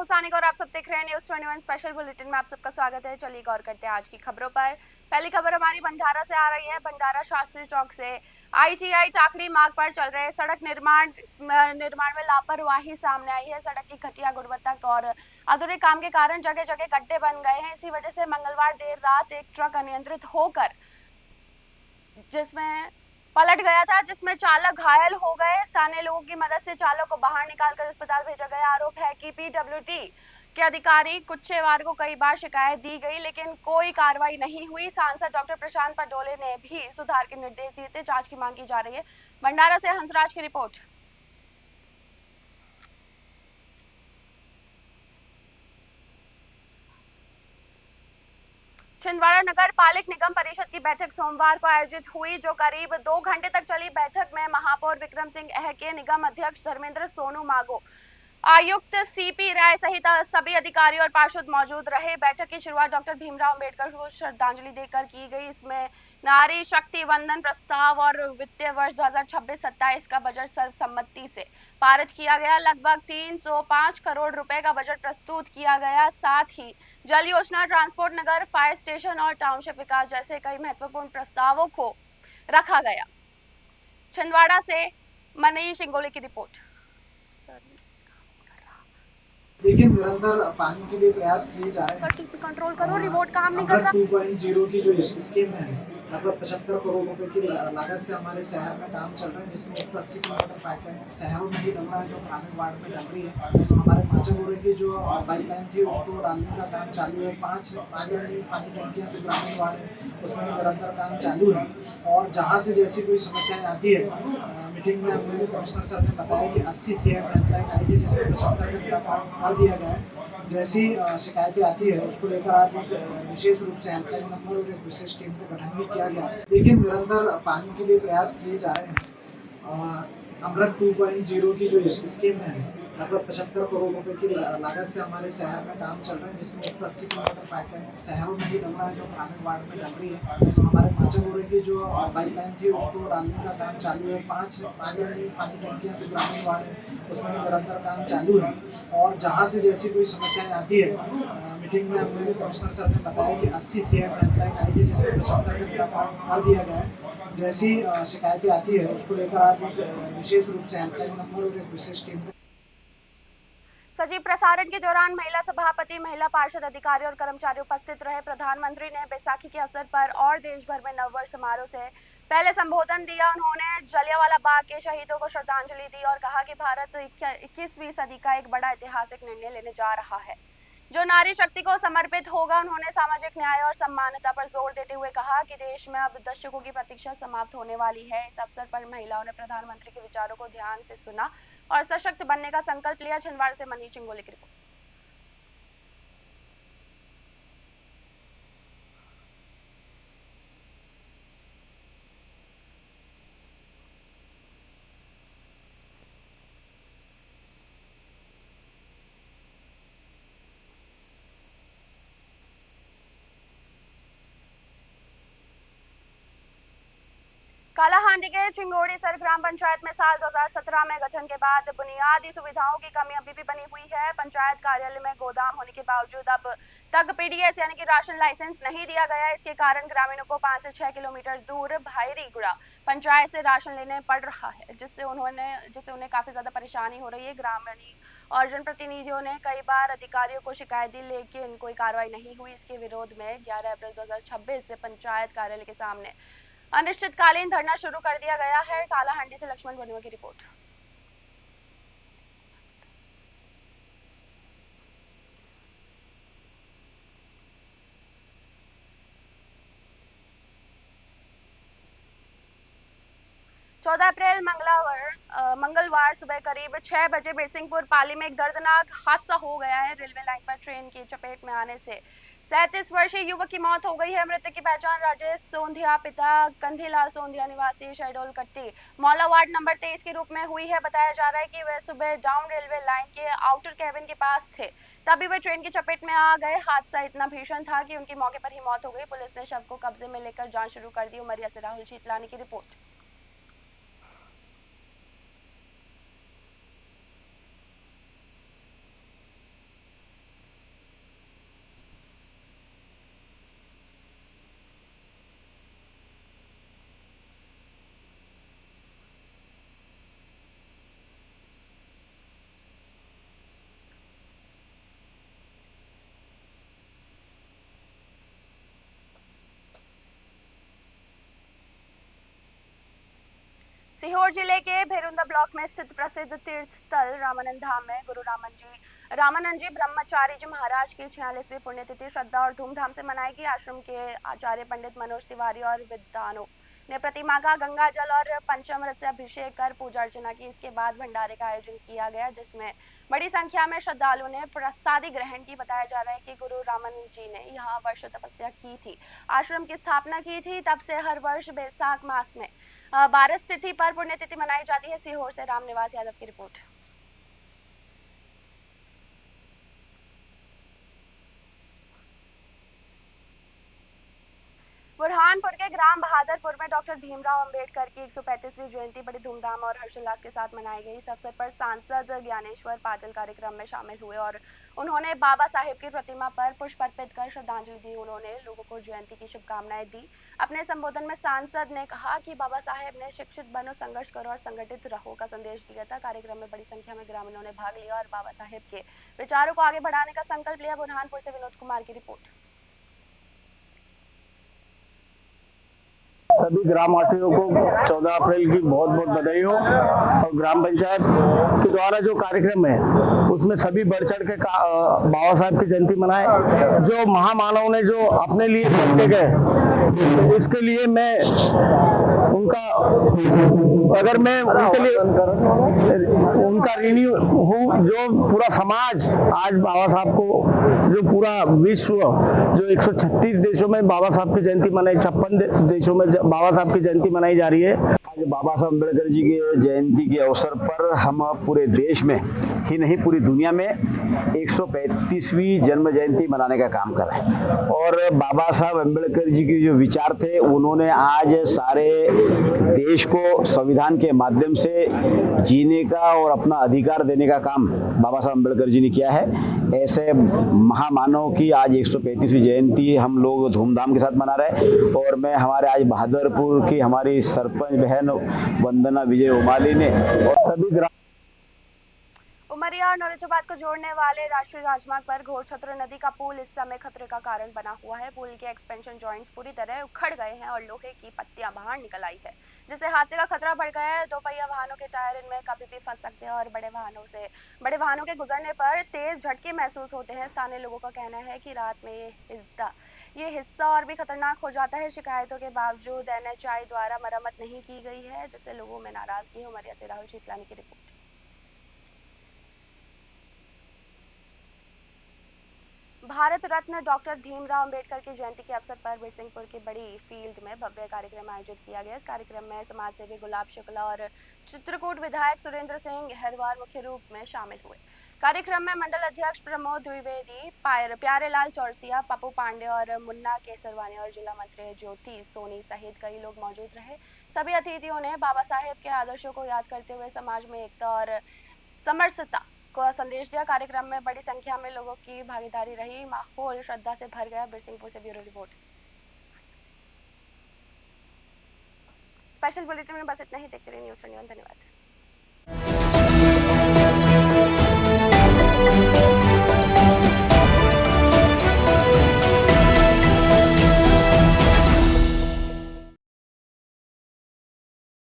हुसैनिक और आप सब देख रहे हैं न्यूज़ 21 स्पेशल बुलेटिन में आप सबका स्वागत है। चलिए गौर करते हैं आज की खबरों पर। पहली खबर हमारी भंडारा से आ रही है। भंडारा शास्त्री चौक से आईजीआई टाकरी मार्ग पर चल रहे सड़क निर्माण में लापरवाही सामने आई है। सड़क की घटिया गुणवत्ता और अधूरे काम के कारण जगह जगह गड्ढे बन गए हैं। इसी वजह से मंगलवार देर रात एक ट्रक अनियंत्रित होकर जिसमें पलट गया था, जिसमें चालक घायल हो गए। स्थानीय लोगों की मदद से चालक को बाहर निकालकर अस्पताल भेजा गया। आरोप है कि पीडब्ल्यूडी के अधिकारी कुच्छेवार को कई बार शिकायत दी गई, लेकिन कोई कार्रवाई नहीं हुई। सांसद डॉक्टर प्रशांत पटोले ने भी सुधार के निर्देश दिए थे। जांच की मांग की जा रही है। भंडारा से हंसराज की रिपोर्ट। छिंदवाड़ा नगर पालिक निगम परिषद की बैठक सोमवार को आयोजित हुई, जो करीब 2 घंटे तक चली। बैठक में महापौर विक्रम सिंह अहके, निगम अध्यक्ष धर्मेंद्र सोनू मागो, आयुक्त सीपी राय सहित सभी अधिकारी और पार्षद मौजूद रहे। बैठक की शुरुआत डॉक्टर भीमराव अंबेडकर को श्रद्धांजलि देकर की गई। इसमें नारी शक्ति वंदन प्रस्ताव और वित्तीय वर्ष 2026-27 का बजट सर्वसम्मति से पारित किया गया। लगभग 305 करोड़ रुपए का बजट प्रस्तुत किया गया। साथ ही जल योजना, ट्रांसपोर्ट, नगर, फायर स्टेशन और टाउनशिप विकास जैसे कई महत्वपूर्ण प्रस्तावों को रखा गया। छिंदवाड़ा से मनीष इंगोले की रिपोर्ट। लेकिन निरंतर पानी के लिए प्रयास किए जा रहे हैं। सर टीपी कंट्रोल करो, रिमोट काम नहीं कर रहा। 2.0 की जो स्कीम है, लगभग 75 करोड़ रुपए की लागत से हमारे शहर में काम चल रहे हैं, जिसमें 180 किलोमीटर पाइपलाइन शहरों में ही डल रहा है, जो ग्रामीण वार्ड में डल रही है। हमारे माचागोरे की जो पाइपलाइन थी उसको डालने का काम चालू है। 5 पानी टंकियाँ जो ग्रामीण वार्ड है उसमें निरंतर काम चालू है। और जहाँ से जैसी कोई समस्याएं आती है, मीटिंग में हमें कमिश्नर सर ने बताया कि 80 CM हेल्पलाइन आई थी, जिसमें 75 का काम कर दिया गया है। जैसी शिकायतें आती है उसको लेकर आज एक विशेष रूप से हेल्पलाइन नंबर और एक विशेष टीम का गठन भी किया गया। लेकिन निरंतर पानी के लिए प्रयास किए जा रहे हैं। अमृत 2.0 की जो स्कीम है, लगभग 75 करोड़ रुपए की लागत से हमारे शहर में काम चल रहे हैं, जिसमें 180 किलोमीटर पाइपलाइन शहरों में ही डल रहा है, जो ग्रामीण वार्ड में डल रही है। हमारे माचागोरे की जो पाइपलाइन थी उसको डालने का काम चालू है। 5 पानी टंकियाँ जो ग्रामीण वार्ड है उसमें निरंतर काम चालू है। और जहाँ से जैसी कोई समस्याएं आती है, मीटिंग में हमें कमिश्नर सर ने बताया कि 80 CM हेल्पलाइन आई थी, जिसमें 75 का काम कर दिया गया है। जैसी शिकायतें आती है उसको लेकर आज एक विशेष रूप से हेल्पलाइन नंबर और एक विशेष टीम। सजीव प्रसारण के दौरान महिला सभापति, महिला पार्षद, अधिकारी और कर्मचारी उपस्थित रहे। प्रधानमंत्री ने बैसाखी के अवसर पर और देश भर में नववर्ष समारोह से पहले संबोधन दिया। उन्होंने जलियांवाला बाग के शहीदों को श्रद्धांजलि दी और कहा कि भारत 21वीं सदी का एक बड़ा ऐतिहासिक निर्णय लेने जा रहा है, जो नारी शक्ति को समर्पित होगा। उन्होंने सामाजिक न्याय और समानता पर जोर देते हुए कहा कि देश में अब दशकों की प्रतीक्षा समाप्त होने वाली है। इस अवसर पर महिलाओं ने प्रधानमंत्री के विचारों को ध्यान से सुना और सशक्त बनने का संकल्प लिया। छिंदवाड़ा से मनीष इंगोले की रिपोर्ट। कालाहांडी के चिंगोड़ीसर ग्राम पंचायत में साल 2017 में गठन के बाद बुनियादी सुविधाओं की कमी अभी भी बनी हुई है। पंचायत कार्यालय में गोदाम होने के बावजूद अब तक पीडीएस यानी कि राशन लाइसेंस नहीं दिया गया। इसके कारण ग्रामीणों को 5 से 6 किलोमीटर दूर भाईरीगुड़ा पंचायत से राशन लेने पड़ रहा है, जिससे उन्हें काफी ज्यादा परेशानी हो रही है। ग्रामीण और जनप्रतिनिधियों ने कई बार अधिकारियों को शिकायत दी, लेकिन कोई कार्रवाई नहीं हुई। इसके विरोध में 11 अप्रैल 2026 से पंचायत कार्यालय के सामने अनिश्चितकालीन धरना शुरू कर दिया गया है। कालाहांडी से लक्ष्मण बनुआ की रिपोर्ट। 14 अप्रैल मंगलवार सुबह करीब 6 बजे बिरसिंहपुर पाली में एक दर्दनाक हादसा हो गया है। रेलवे लाइन पर ट्रेन की चपेट में आने से 37 वर्षीय युवक की मौत हो गई है। मृतक की पहचान राजेश सोंधिया, पिता कंधीलाल सोंधिया, निवासी शहडोल कट्टी, मौला वार्ड नंबर 23 के रूप में हुई है। बताया जा रहा है कि वह सुबह डाउन रेलवे लाइन के आउटर कैबिन के पास थे, तभी वे ट्रेन की चपेट में आ गए। हादसा इतना भीषण था कि उनकी मौके पर ही मौत हो गई। पुलिस ने शव को कब्जे में लेकर जांच शुरू कर दी। उमरिया से राहुल शीतलानी की रिपोर्ट। सीहोर जिले के भेरुंदा ब्लॉक में स्थित प्रसिद्ध तीर्थ स्थल रामानंद धाम में गुरु रामानंद जी ब्रह्मचारी जी महाराज की 46वीं पुण्यतिथि श्रद्धा और धूमधाम से मनाई गई। आश्रम के आचार्य पंडित मनोज तिवारी और विद्वानों ने प्रतिमा का गंगा जल और पंचामृत से अभिषेक कर पूजा अर्चना की। इसके बाद भंडारे का आयोजन किया गया, जिसमें बड़ी संख्या में श्रद्धालुओं ने प्रसादी ग्रहण की। बताया जा रहा है कि गुरु रामानंद जी ने यहाँ वर्षों तपस्या की थी, आश्रम की स्थापना की थी। तब से हर वर्ष बैसाख मास में 12 तिथि पर पुण्यतिथि मनाई जाती है। सीहोर से रामनिवास यादव की रिपोर्ट। बुरहानपुर के ग्राम बहादुरपुर में डॉक्टर भीमराव अंबेडकर की 135वीं जयंती बड़ी धूमधाम और हर्षोल्लास के साथ मनाई गई। इस अवसर पर सांसद ज्ञानेश्वर पाटिल कार्यक्रम में शामिल हुए और उन्होंने बाबा साहेब की प्रतिमा पर पुष्प अर्पित कर श्रद्धांजलि दी। उन्होंने लोगों को जयंती की शुभकामनाएं दी। अपने संबोधन में सांसद ने कहा कि बाबा साहेब ने शिक्षित बनो, संघर्ष करो और संगठित रहो का संदेश दिया था। कार्यक्रम में बड़ी संख्या में ग्रामीणों ने भाग लिया और बाबा साहेब के विचारों को आगे बढ़ाने का संकल्प लिया। बुरहानपुर से विनोद कुमार की रिपोर्ट। सभी ग्रामवासियों को 14 अप्रैल की बहुत बहुत बधाई हो। और ग्राम पंचायत के द्वारा जो कार्यक्रम है उसमें सभी बढ़ चढ़ के बाबा साहब की जयंती मनाए। जो महामानव ने जो अपने लिए करके गए, इसके लिए मैं उनका अगर मैं उनके लिए उनका ऋणी हूँ। जो पूरा समाज आज बाबा साहब को, जो पूरा विश्व, जो 136 देशों में बाबा साहब की जयंती मनाई, 56 देशों में बाबा साहब की जयंती मनाई जा रही है। आज बाबा साहब अम्बेडकर जी के जयंती के अवसर पर हम पूरे देश में ही नहीं पूरी दुनिया में 135वीं जन्म जयंती मनाने का काम कर रहे हैं। और बाबा साहब अम्बेडकर जी के जो विचार थे, उन्होंने आज सारे देश को संविधान के माध्यम से जीने का और अपना अधिकार देने का काम बाबा साहब अम्बेडकर जी ने किया है। ऐसे महामानव की आज 135वीं जयंती हम लोग धूमधाम के साथ मना रहे हैं। और मैं हमारे आज बहादुरपुर की हमारी सरपंच बहन वंदना विजय उमाली ने और सभी उमरिया और नौरजाबाद को जोड़ने वाले राष्ट्रीय राजमार्ग पर घोरछत्र नदी का पुल इस समय खतरे का कारण बना हुआ है। पुल के एक्सपेंशन जॉइंट्स पूरी तरह उखड़ गए हैं और लोहे की पत्तियां बाहर निकल आई है, जिससे हादसे का खतरा बढ़ गया है। दोपहिया वाहनों के टायर इनमें कभी भी फंस सकते हैं और बड़े वाहनों के गुजरने पर तेज झटके महसूस होते हैं। स्थानीय लोगों का कहना है कि रात में ये हिस्सा और भी खतरनाक हो जाता है। शिकायतों के बावजूद NHAI द्वारा मरम्मत नहीं की गई है, जिससे लोगों में नाराजगी है। उमरिया से राहुल शीतलानी की रिपोर्ट। भारत रत्न डॉक्टर भीमराव अंबेडकर की जयंती के अवसर पर बिरसिंहपुर की बड़ी फील्ड में भव्य कार्यक्रम आयोजित किया गया। इस कार्यक्रम में समाज सेवी गुलाब शुक्ला और चित्रकूट विधायक सुरेंद्र सिंह हेरवार मुख्य रूप में शामिल हुए। कार्यक्रम में मंडल अध्यक्ष प्रमोद द्विवेदी, प्यारेलाल चौरसिया, पप्पू पांडे और मुन्ना केसरवानी और जिला मंत्री ज्योति सोनी सहित कई लोग मौजूद रहे। सभी अतिथियों ने बाबा साहेब के आदर्शों को याद करते हुए समाज में एकता और समरसता को संदेश दिया। कार्यक्रम में बड़ी संख्या में लोगों की भागीदारी रही। माहौल श्रद्धा से भर गया। बिरसिंहपुर से ब्यूरो रिपोर्ट। स्पेशल बुलेटिन में बस इतना ही। देखते रहिए न्यूज़ 21। धन्यवाद।